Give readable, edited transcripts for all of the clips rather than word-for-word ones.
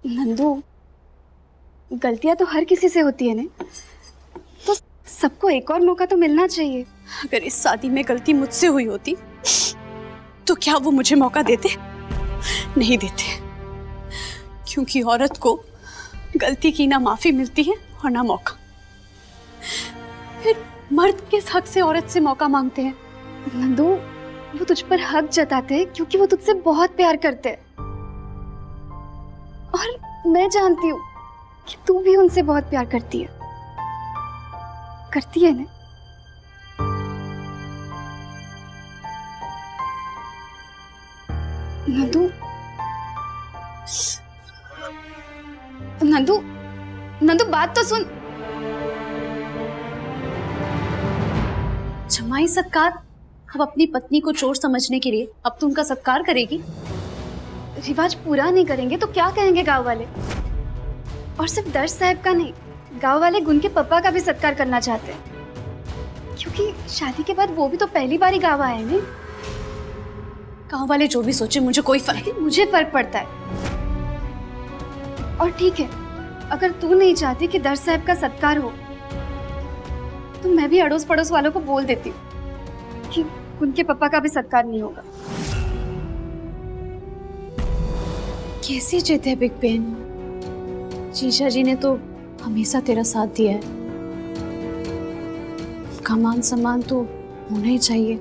नंदू, गलतियां तो हर किसी से होती है ना, तो सबको एक और मौका तो मिलना चाहिए। अगर इस शादी में गलती मुझसे हुई होती तो क्या वो मुझे मौका देते? नहीं देते, क्योंकि औरत को गलती की ना माफी मिलती है और ना मौका। फिर मर्द किस हक से औरत से मौका मांगते हैं? नंदू, वो तुझ पर हक जताते हैं क्योंकि वो तुझसे बहुत प्यार करते हैं, और मैं जानती हूँ कि तू भी उनसे बहुत प्यार करती है ना? नंदू, नंदू, नंदू, बात तो सुन। जमाई सत्कार? अब अपनी पत्नी को चोर समझने के लिए अब तू उनका सत्कार करेगी? रिवाज पूरा नहीं करेंगे तो क्या कहेंगे गांव वाले? और सिर्फ दर्श साहब का नहीं, गांव वाले गुन के पापा का भी सत्कार करना चाहते हैं, क्योंकि शादी के बाद वो भी तो पहली बार ही गांव आए हैं। गांव वाले जो भी सोचे मुझे कोई फर्क नहीं। मुझे फर्क पड़ता है। और ठीक है, अगर तू नहीं चाहती कि दर्श साहब का सत्कार हो तो मैं भी अड़ोस पड़ोस वालों को बोल देती हूँ कि उनके पापा का भी सत्कार नहीं होगा। कैसी जिद है बिग बहन? जीजा जी ने तो हमेशा तेरा साथ दिया है, उनका मान सम्मान तो होना ही चाहिए।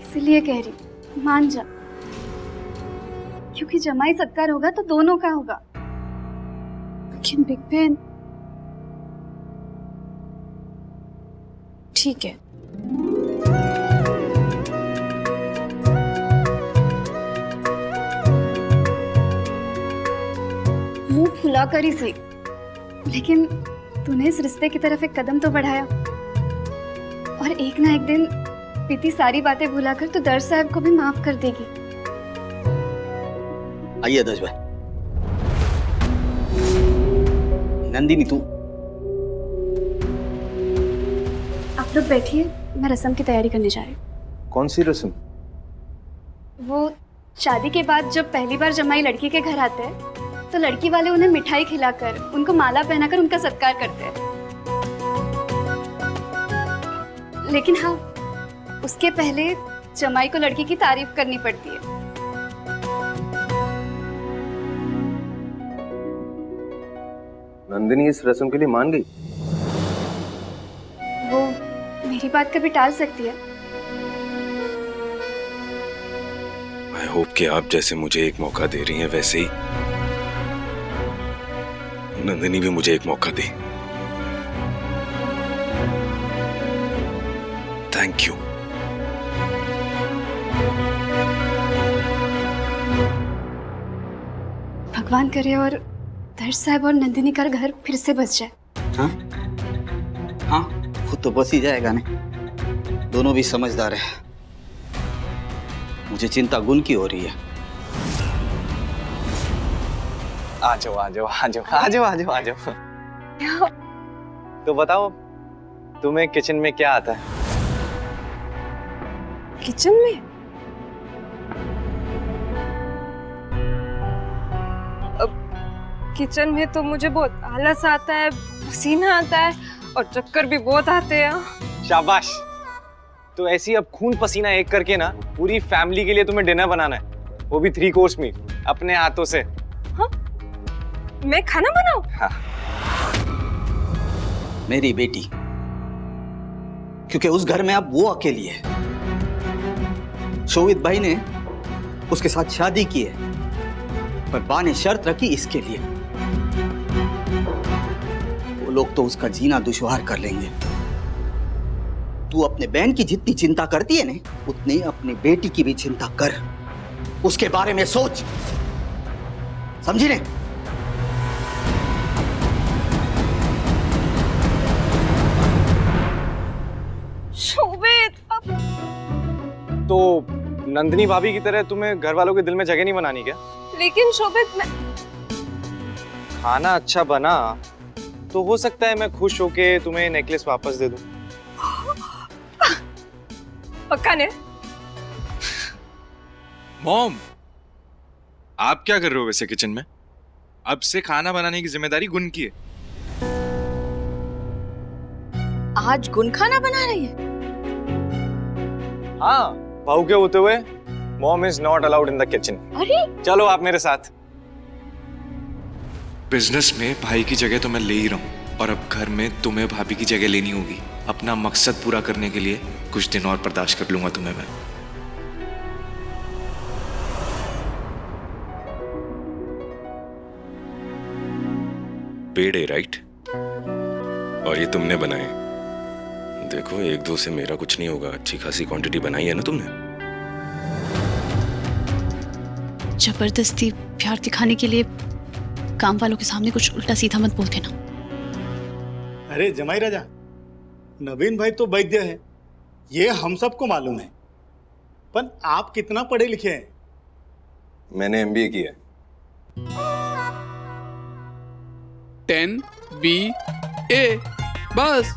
इसलिए कह रही, मान जा, क्योंकि जमाई सत्कार होगा तो दोनों का होगा। लेकिन बिग बहन, ठीक है, मुंह फुला कर ही सही, लेकिन तूने इस रिश्ते की तरफ एक कदम तो बढ़ाया, और एक ना एक दिन बीती सारी बातें भुलाकर तो दर्श साहब को भी माफ कर देगी। आइए दर्श भाई। नंदिनी, तू आप लोग बैठिए, मैं रस्म की तैयारी करने जा रही हूँ। कौन सी रस्म? वो शादी के बाद जब पहली बार जमाई लड़की के घर आते हैं तो लड़की वाले उन्हें मिठाई खिलाकर, उनको माला पहनाकर उनका सत्कार करते हैं। लेकिन हाँ, उसके पहले जमाई को लड़की की तारीफ करनी पड़ती है। नंदिनी इस रस्म के लिए मान गई? वो मेरी बात कभी टाल सकती है? आई होप कि आप जैसे मुझे एक मौका दे रही हैं वैसे ही नंदिनी भी मुझे एक मौका दे। Thank you. भगवान करे और दर्श साहब और नंदिनी का घर फिर से बस जाए। हाँ हाँ, खुद तो बस ही जाएगा ना। दोनों भी समझदार है। मुझे चिंता गुण की हो रही है। आ जाओ आ जाओ आ जाओ आ जाओ आ जाओ आ जाओ। तो बताओ, तुम्हें किचन में क्या आता है? किचन में? किचन में तो मुझे बहुत आलस आता है, पसीना आता है और चक्कर भी बहुत आते हैं। शाबाश। तो ऐसी अब खून पसीना एक करके ना पूरी फैमिली के लिए तुम्हें डिनर बनाना है, वो भी 3 कोर्स मील अपने हाथों से। हाँ? मैं खाना बनाऊं? हाँ। मेरी बेटी, क्योंकि उस घर में अब वो अकेली है। शोवित भाई ने उसके साथ शादी की है, पर बा ने शर्त रखी इसके लिए। वो लोग तो उसका जीना दुश्वार कर लेंगे। तू अपने बहन की जितनी चिंता करती है ना, उतनी अपनी बेटी की भी चिंता कर। उसके बारे में सोच, समझी ने? शोभित, तो नंदिनी भाभी की तरह तुम्हें घर वालों के दिल में जगह नहीं बनानी क्या? लेकिन शोभित, मैं खाना अच्छा बना तो हो सकता है मैं खुश होके तुम्हें नेकलेस वापस दे दूं। पक्का ने? मॉम, आप क्या कर रहे हो वैसे किचन में? अब से खाना बनाने की जिम्मेदारी गुन की है। आज गुन खाना बना रही है? हाँ, बहू के होते हुए mom is not allowed in the kitchen. अरे चलो आप मेरे साथ। बिजनेस में भाई की जगह तो मैं ले ही रहा हूँ, और अब घर में तुम्हें भाभी की जगह लेनी होगी। अपना मकसद पूरा करने के लिए कुछ दिन और बर्दाश्त कर लूंगा तुम्हें मैं। पेड़े राइट, और ये तुमने बनाए। देखो एक दो से मेरा कुछ नहीं होगा, अच्छी खासी क्वांटिटी बनाई है ना तुमने। जबरदस्ती प्यार दिखाने के लिए काम वालों के सामने कुछ उल्टा सीधा मत बोल देना। अरे जमाई राजा, नवीन भाई तो वैद्य है, ये हम सबको मालूम है, पर आप कितना पढ़े लिखे हैं? मैंने एमबीए किया है। 10 BA बस,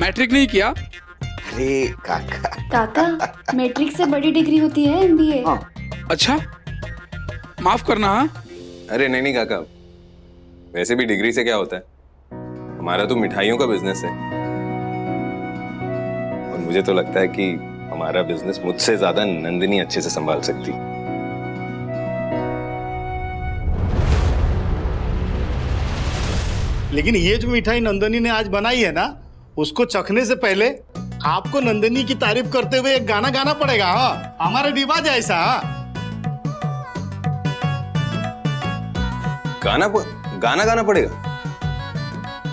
मैट्रिक नहीं किया। अरे काका, काका मैट्रिक से बड़ी डिग्री होती है MBA। हाँ। अच्छा, माफ करना। हाँ, अरे नहीं काका, वैसे भी डिग्री से क्या होता है, हमारा तो मिठाइयों का बिजनेस है, और मुझे तो लगता है कि हमारा बिजनेस मुझसे ज्यादा नंदिनी अच्छे से संभाल सकती। लेकिन ये जो मिठाई नंदनी ने आज बनाई है ना, उसको चखने से पहले आपको नंदनी की तारीफ करते हुए एक गाना गाना पड़ेगा। हाँ, हमारा रिवाज है ऐसा। गाना गाना पड़ेगा।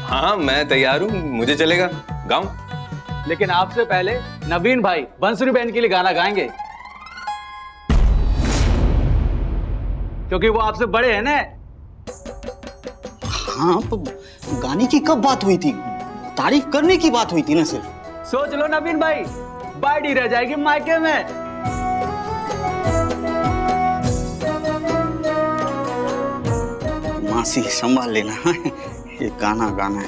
हाँ मैं तैयार हूँ, मुझे चलेगा, गाऊं। लेकिन आपसे पहले नवीन भाई बंसुरी बहन के लिए गाना गाएंगे, क्योंकि वो आपसे बड़े हैं ना। हाँ, तो गाने की कब बात हुई थी? तारीफ करने की बात हुई थी ना सिर्फ। सोच लो नवीन भाई, बाड़ी रह जाएगी मायके में। मासी संभाल लेना, ये गाना गाना है।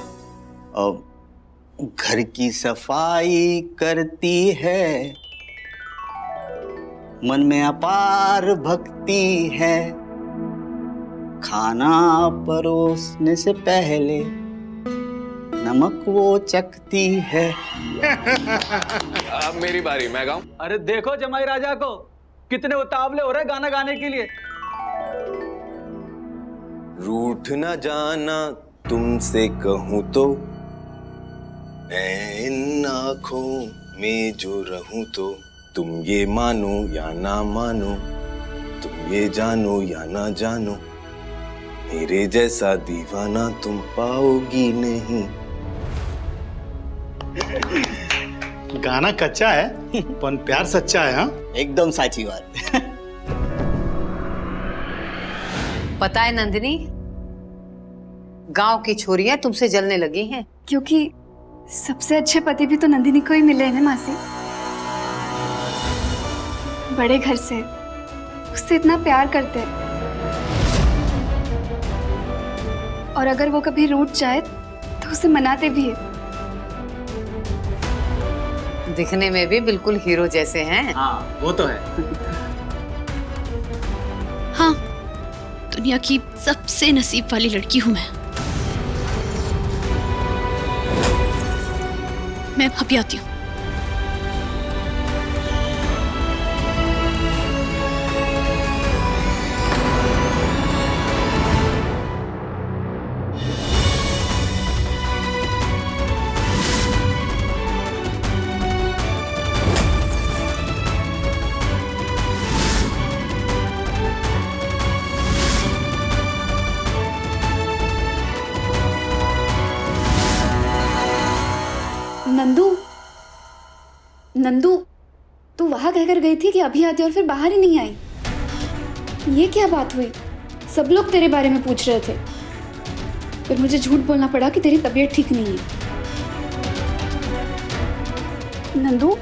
अब घर की सफाई करती है, मन में अपार भक्ति है, खाना परोसने से पहले नमक वो चखती है। अब मेरी बारी, मैं गाऊं। अरे देखो जमाई राजा को, कितने उतावले हो रहे गाना गाने के लिए। रूठ न जाना तुमसे कहूं तो, मैं इन आँखों में जो रहूं तो, तुम ये मानो या ना मानो, तुम ये जानो या ना जानो, मेरे जैसा दीवाना तुम पाओगी नहीं। गाना कच्चा है पर प्यार सच्चा है। हाँ, एकदम साची बात। पता है नंदिनी, गांव की छोरियां तुमसे जलने लगी हैं। क्योंकि सबसे अच्छे पति भी तो नंदिनी को ही मिले हैं ना मासी। बड़े घर से, उससे इतना प्यार करते हैं, और अगर वो कभी रूठ जाए तो उसे मनाते भी है। दिखने में भी बिल्कुल हीरो जैसे हैं। हाँ वो तो है। हाँ, दुनिया की सबसे नसीब वाली लड़की हूं मैं अभी आती हूँ। नंदू, तू वहां कहकर गई थी कि अभी आती और फिर बाहर ही नहीं आई। ये क्या बात हुई? सब लोग तेरे बारे में पूछ रहे थे, फिर मुझे झूठ बोलना पड़ा कि तेरी तबीयत ठीक नहीं है। नंदू,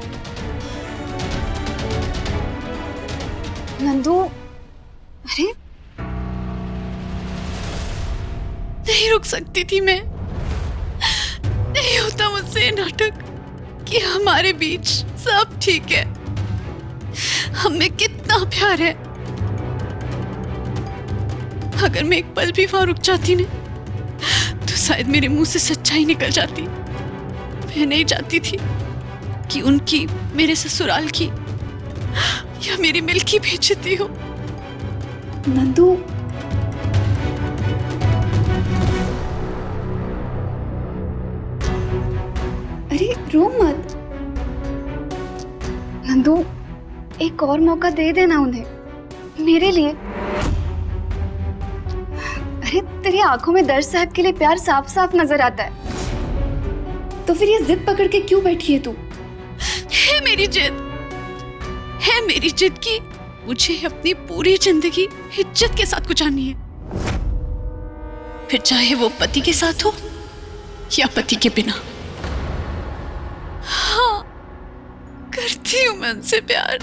नंदू, अरे नहीं रुक सकती थी मैं। नहीं होता मुझसे नाटक कि हमारे बीच सब ठीक है, हमें कितना प्यार है। अगर मैं एक पल भी वहां रुक जाती ना, तो शायद मेरे मुंह से सच्चाई निकल जाती। मैं नहीं चाहती थी कि उनकी, मेरे ससुराल की या मेरी मिल की बेइज्जती हो। नंदू, अरे रो मत। नंदू, एक और मौका दे देना उन्हें, मेरे लिए। अरे तेरी आंखों में दर्द साहब के लिए प्यार साफ साफ नजर आता है, तो फिर ये जिद पकड़ के क्यों बैठी है तू? है मेरी जिद की मुझे अपनी पूरी जिंदगी इज्जत के साथ गुजारनी है, फिर चाहे वो पति के साथ हो या पति के बिना। हाँ, करती हूँ मैं उनसे प्यार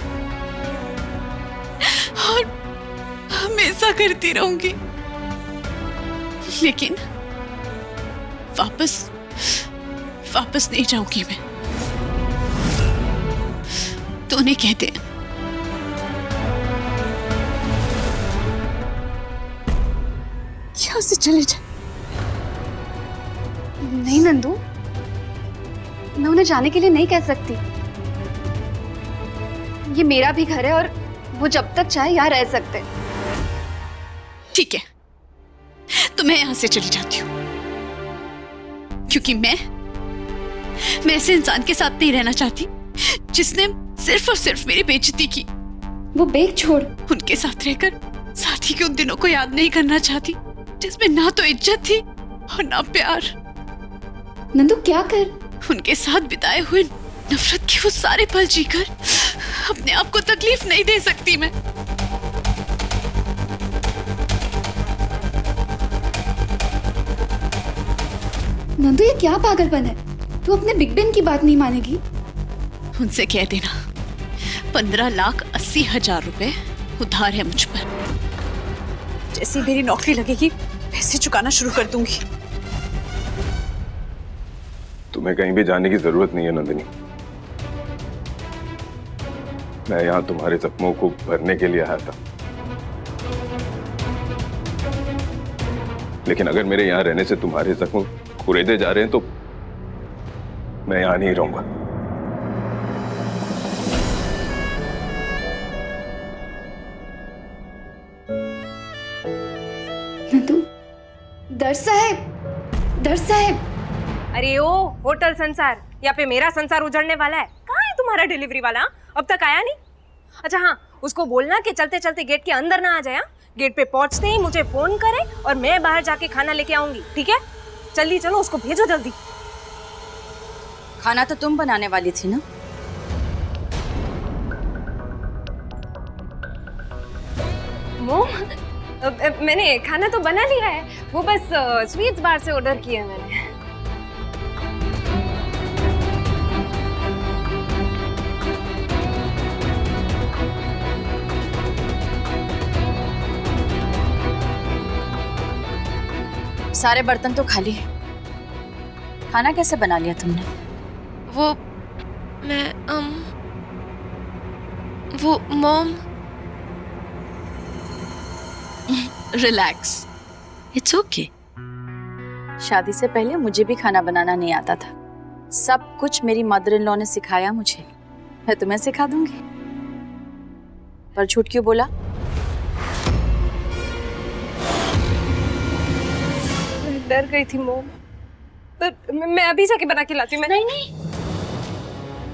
और हमेशा करती रहूंगी, लेकिन वापस नहीं जाऊंगी मैं। तो उन्हें कहते हैं यहाँ से चले जाए। नहीं नंदू, मैं उन्हें जाने के लिए नहीं कह सकती। ये मेरा भी घर है और वो जब तक चाहे यहाँ रह सकते। ठीक है, तो मैं यहां से चली जाती हूँ, क्योंकि मैं ऐसे इंसान के साथ नहीं रहना चाहती जिसने सिर्फ और सिर्फ मेरी बेइज्जती की। वो बेग छोड़। उनके साथ रहकर साथी के उन दिनों को याद नहीं करना चाहती जिसमें ना तो इज्जत थी और ना प्यार। नंदू क्या कर? उनके साथ बिताए हुए नफरत के वो सारे पल जीकर अपने आप को तकलीफ नहीं दे सकती मैं। नंदू, ये क्या पागलपन है? तू अपने बिग बेन की बात नहीं मानेगी? उनसे कह देना 15,80,000 रुपए उधार है मुझ पर। जैसे मेरी नौकरी लगेगी पैसे चुकाना शुरू कर दूंगी। तुम्हें कहीं भी जाने की जरूरत नहीं है नंदिनी। मैं यहाँ तुम्हारे जख्मों को भरने के लिए आया था, लेकिन अगर मेरे यहाँ रहने से तुम्हारे जख्म खुरेदे जा रहे हैं तो मैं यहाँ नहीं रहूंगा। नंदू, दर साहब। अरे ओ होटल संसार, यहाँ पे मेरा संसार उजड़ने वाला है। कहाँ है तुम्हारा डिलीवरी वाला? अब तक आया नहीं? अच्छा हाँ, उसको बोलना कि चलते चलते गेट के अंदर ना आ जाए। गेट पे पहुंचते ही मुझे फोन करे और मैं बाहर जाके खाना लेके आऊंगी, ठीक है? जल्दी चलो, उसको भेजो जल्दी। खाना तो तुम बनाने वाली थी ना? मोम, मैंने खाना तो बना लिया है, वो बस स्वीट्स बार से ऑर्डर किया है मैंने। सारे बर्तन तो खाली है, खाना कैसे बना लिया तुमने? वो मॉम। Relax, it's okay. शादी से पहले मुझे भी खाना बनाना नहीं आता था। सब कुछ मेरी मदर इन लॉ ने सिखाया मुझे। मैं तुम्हें सिखा दूंगी। पर झूठ क्यों बोला? मैं डर गई थी मॉम, पर मैं अभी जाके बना के लाती हूँ। नहीं,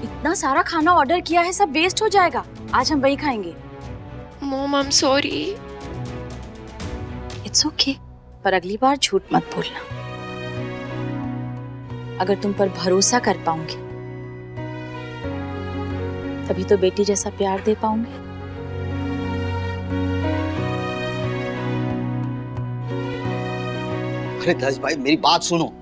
इतना सारा खाना ऑर्डर किया है, सब वेस्ट हो जाएगा। आज हम वही खाएंगे। Mom, I am sorry. It's okay, पर अगली बार झूठ मत बोलना। अगर तुम पर भरोसा कर पाऊंगी तभी तो बेटी जैसा प्यार दे पाऊंगी। अरे दस भाई, मेरी बात सुनो।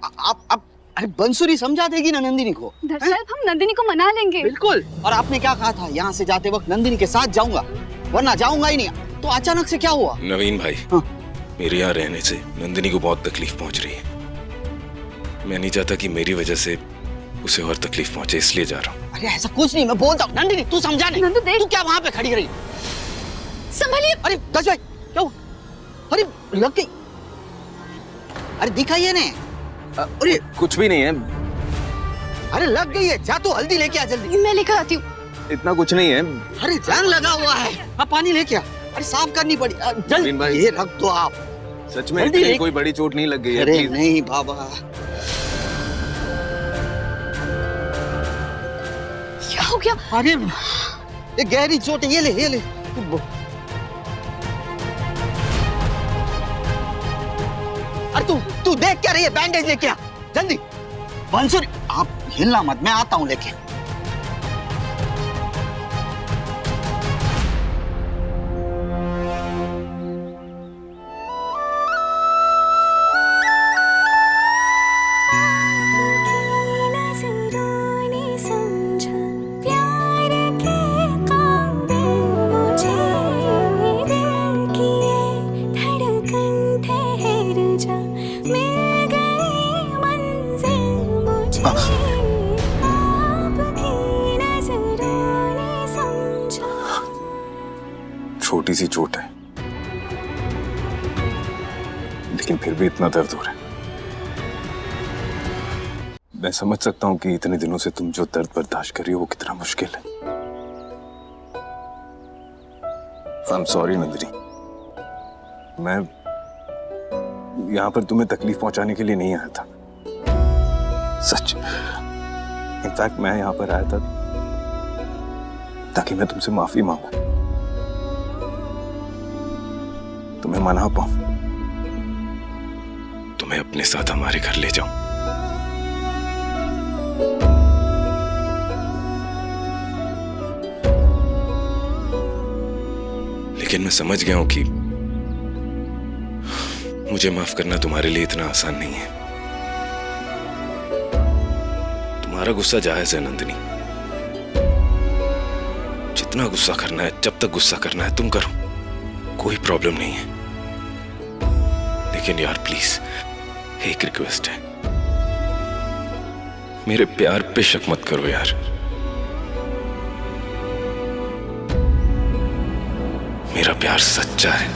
आप अरे बंसुरी समझा देगी ना नंदिनी को। दर्शन, हम नंदिनी को मना लेंगे। बिल्कुल। और आपने क्या कहा था, यहाँ से जाते वक्त नंदिनी के साथ जाऊंगा, वरना जाऊंगा ही नहीं। तो अचानक से क्या हुआ? नवीन भाई, हाँ। मेरे यहाँ रहने से नंदिनी को बहुत तकलीफ पहुंच रही है। मैं नहीं चाहता कि मेरी वजह से उसे और तकलीफ पहुंचे, इसलिए जा रहा हूँ। अरे ऐसा कुछ नहीं, मैं बोलता हूँ। नंदिनी तू समझा नहीं। नंदू देख, तू क्या वहाँ पे खड़ी रही? संभालिए। अरे दस भाई क्या हुआ? अरे लग गई। अरे दिखाइए ने। अरे कुछ भी नहीं है। अरे लग गई है, जा तू हल्दी लेके आ जल्दी। मैं लेकर आती हूँ। इतना कुछ नहीं है। अरे जान लगा हुआ है, अब पानी लेके आ। अरे साफ करनी पड़ी जल्दी। भाई ये रख दो आप। सच में इतनी कोई बड़ी चोट नहीं लग गई है। अरे नहीं बाबा। क्या हो गया? अरे ये गहरी चोट है, ये ले। अरे तू देख क्या रही है? बैंडेज लेके आ जल्दी। बंसुरी आप हिलना मत, मैं आता हूँ लेके। छोटी सी चोट है, लेकिन फिर भी इतना दर्द हो रहा है। मैं समझ सकता हूं कि इतने दिनों से तुम जो दर्द बर्दाश्त कर रही हो वो कितना मुश्किल है। I'm sorry नंदिनी, मैं यहां पर तुम्हें तकलीफ पहुंचाने के लिए नहीं आया था। सच, इनफैक्ट मैं यहां पर आया था ताकि मैं तुमसे माफी मांगू, तुम्हें मना पाऊं, तुम्हें अपने साथ हमारे घर ले जाऊं। लेकिन मैं समझ गया हूं कि मुझे माफ करना तुम्हारे लिए इतना आसान नहीं है। तुम्हारा गुस्सा जायज है नंदिनी, जितना गुस्सा करना है, जब तक गुस्सा करना है तुम करो, कोई प्रॉब्लम नहीं है। लेकिन यार प्लीज एक रिक्वेस्ट है, मेरे प्यार पे शक मत करो यार। मेरा प्यार सच्चा है।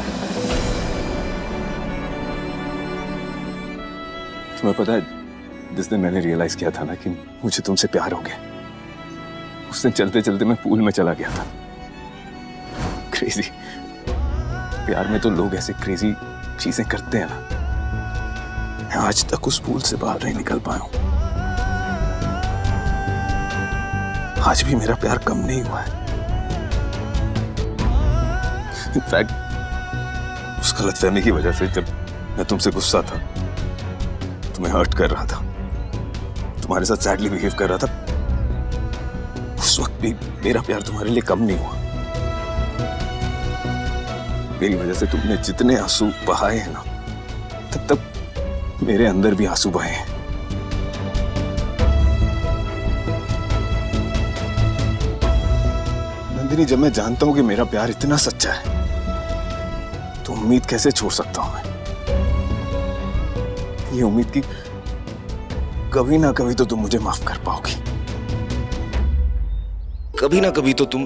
तुम्हें पता है, जिस दिन मैंने रियलाइज किया था ना कि मुझे तुमसे प्यार हो गया, उस दिन चलते चलते मैं पूल में चला गया था। क्रेजी, प्यार में तो लोग ऐसे क्रेजी चीजें करते हैं ना। मैं आज तक उस पूल से बाहर नहीं निकल पाया हूं। आज भी मेरा प्यार कम नहीं हुआ है। इनफैक्ट उस गलतफहमी की वजह से जब मैं तुमसे गुस्सा था, तुम्हें हर्ट कर रहा था, तुम्हारे साथ सैडली बिहेव कर रहा था, उस वक्त भी मेरा प्यार तुम्हारे लिए कम नहीं हुआ। मेरी वजह से तुमने जितने आंसू बहाए हैं ना, तब तक मेरे अंदर भी आंसू बहे हैं। नंदिनी, जब मैं जानता हूं कि मेरा प्यार इतना सच्चा है, तो उम्मीद कैसे छोड़ सकता हूं मैं? ये उम्मीद की कभी ना कभी तो तुम मुझे माफ कर पाओगी, कभी ना कभी तो तुम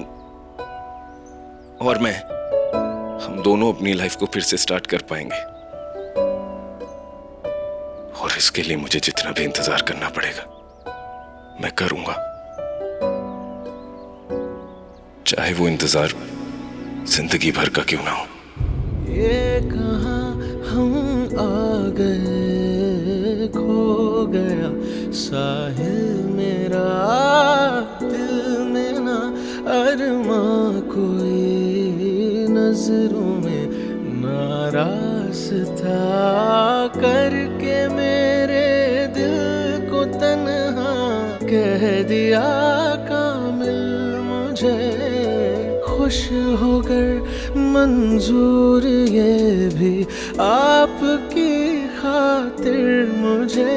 और मैं, हम दोनों अपनी लाइफ को फिर से स्टार्ट कर पाएंगे। और इसके लिए मुझे जितना भी इंतजार करना पड़ेगा मैं करूंगा, चाहे वो इंतजार जिंदगी भर का क्यों ना हो। ये कहां हम आ गए, खो गया साहिल मेरा, दिल में ना अरमा कोई, नजरों में नाराज था करके मेरे दिल को तन्हा कह दिया कामिल मुझे, खुश होकर मंजूर ये भी आपकी खातिर मुझे,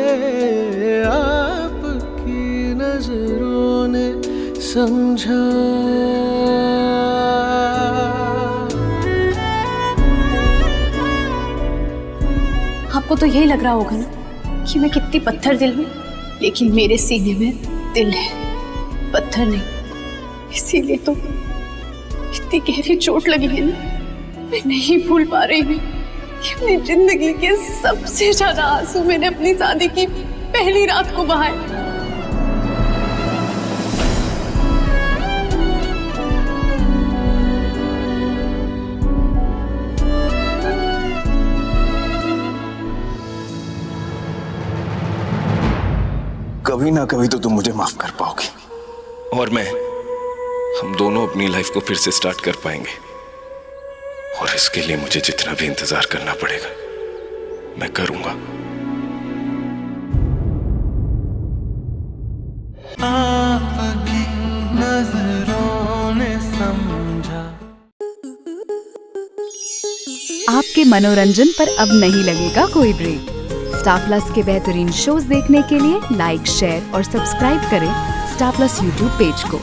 आपकी नजरों ने समझा। आपको तो यही लग रहा होगा ना कि मैं कितनी पत्थर दिल हूँ, लेकिन मेरे सीने में दिल है, पत्थर नहीं। इसीलिए तो इतनी गहरी चोट लगी है ना, मैं नहीं भूल पा रही हूँ। कि अपनी जिंदगी के सबसे ज्यादा आंसू मैंने अपनी शादी की पहली रात को बहाए। कभी ना कभी तो तुम मुझे माफ कर पाओगी और हम दोनों अपनी लाइफ को फिर से स्टार्ट कर पाएंगे। और इसके लिए मुझे जितना भी इंतजार करना पड़ेगा मैं करूंगा। आपकी नजरों ने समझा। आपके मनोरंजन पर अब नहीं लगेगा कोई ब्रेक। स्टार प्लस के बेहतरीन शोज देखने के लिए लाइक, शेयर और सब्सक्राइब करें स्टार प्लस यूट्यूब पेज को।